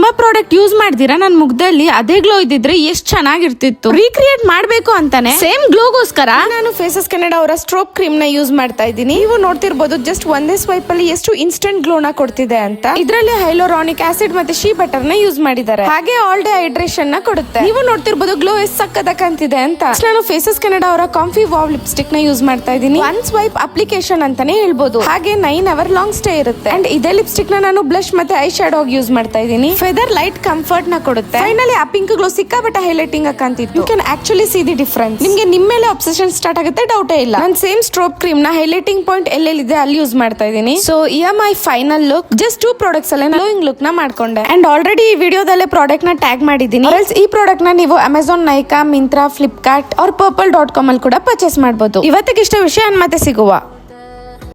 ತುಂಬಾ product use ಮಾಡ್ದಿರಾ ನನ್ ಮುಖದಲ್ಲಿ ಅದೇ ಗ್ಲೋ ಇದ್ದಿದ್ರೆ ಎಷ್ಟ್ ಚೆನ್ನಾಗಿರ್ತಿತ್ತು. ರೀಕ್ರಿಯೇಟ್ ಮಾಡ್ಬೇಕು ಅಂತಾನೆ ಸೇಮ್ ಗ್ಲೋಗೋಸ್ಕರ ನಾನು ಫೇಸಸ್ ಕೆನಡಾ ಅವರ ಸ್ಟ್ರೋಕ್ ಕ್ರೀಮ್ ನ ಯೂಸ್ ಮಾಡ್ತಾ ಇದ್ದೀನಿ. ನೀವು ನೋಡ್ತಿರ್ಬೋದು ಜಸ್ಟ್ ಒಂದೇ ಸ್ವೈಪ್ ಅಲ್ಲಿ ಎಷ್ಟು ಇನ್ಸ್ಟೆಂಟ್ ಗ್ಲೋನ ಕೊಡ್ತಿದೆ ಅಂತ. ಇದರಲ್ಲಿ ಹೈಲೋರಾನಿಕ್ ಆಸಿಡ್ ಮತ್ತೆ ಶೀ ಬಟರ್ ನ ಯೂಸ್ ಮಾಡಿದ್ದಾರೆ. ಹಾಗೆ ಆಲ್ ಡೇ ಹೈಡ್ರೇಷನ್ ನ ಕೊಡುತ್ತೆ. ನೀವು ನೋಡ್ತಿರ್ಬೋದು ಗ್ಲೋ ಎಷ್ಟು ಸಕ್ಕತ್ತಾಗಿ ಕಾಣ್ತಿದೆ ಅಂತ. ನಾನು ಫೇಸಸ್ ಕೆನಡಾ ಅವರ ಕಾಂಫಿ ವಾವ್ ಲಿಪ್ಸ್ಟಿಕ್ ನ ಯೂಸ್ ಮಾಡ್ತಾ ಇದ್ದೀನಿ. ಒನ್ ಸ್ವೈಪ್ ಅಪ್ಲಿಕೇಶನ್ ಅಂತಾನೆ ಹೇಳ್ಬೋದು. ಹಾಗೆ 9 hour ಲಾಂಗ್ ಸ್ಟೇ ಇರುತ್ತೆ. ಅಂಡ್ ಇದೇ ಲಿಪ್ಸ್ಟಿಕ್ ನ ನಾನು ಬ್ಲಶ್ ಮತ್ತೆ ಐ ಶಾಡೋ ಯೂಸ್ ಮಾಡ್ತಾ ಇದ್ದೀನಿ. ಫೆದರ್ ಲೈಟ್ ಕಂಫರ್ಟ್ ನ ಕೊಡುತ್ತೆ. ಫೈನಲಿ ಆ ಪಿಂಕ್ ಗ್ಲೋ ಸಿಕ್ಕಾಪಟ್ಟೆ ಹೈಲೈಟಿಂಗ್ ಕಾಣ್ತಿತ್ತು. You can actually see the difference. ನಿಮ್ಗೆ ನಿಮ್ಮ ಮೇಲೆ ಅಬ್ಸೆಷನ್ ಸ್ಟಾರ್ಟ್ ಆಗುತ್ತೆ, ಡೌಟೇ ಇಲ್ಲ. ನಾನು ಸೇಮ್ ಸ್ಟ್ರೋಕ್ ಕ್ರೀಮ್ ನ ಹೈಲೈಟಿಂಗ್ ಪಾಯಿಂಟ್ ಎಲ್ಲೆಲ್ಲಿದೆ ಅಲ್ಲಿ ಯೂಸ್ ಮಾಡ್ತಾ ಇದ್ದೀನಿ. So my final look. Just 2 products ಅಲ್ಲೇ ಗ್ಲೋಯಿಂಗ್ ಲುಕ್ ನ ಮಾಡ್ಕೊಂಡೆ. ಅಂಡ್ ಆಲ್ರೆಡಿ ಈ ವಿಡಿಯೋದಲ್ಲೇ ಪ್ರಾಡಕ್ಟ್ ನ ಟ್ಯಾಗ್ ಮಾಡಿದ್ದೀನಿ. ಈ ಪ್ರಾಡಕ್ಟ್ ನ ನೀವು ಅಮೆಝಾನ್, ನೈಕಾ, ಮಿಂತ್ರಾ, ಫ್ಲಿಪ್ಕಾರ್ಟ್ और purple.com ಅಲ್ಲಿ ಕೂಡ ಪರ್ಚೇಸ್ ಮಾಡಬಹುದು. ಇವತ್ತಿಗೆ ಇಷ್ಟ ವಿಷಯ ಮತ್ತೆ ಸಿಗುವ.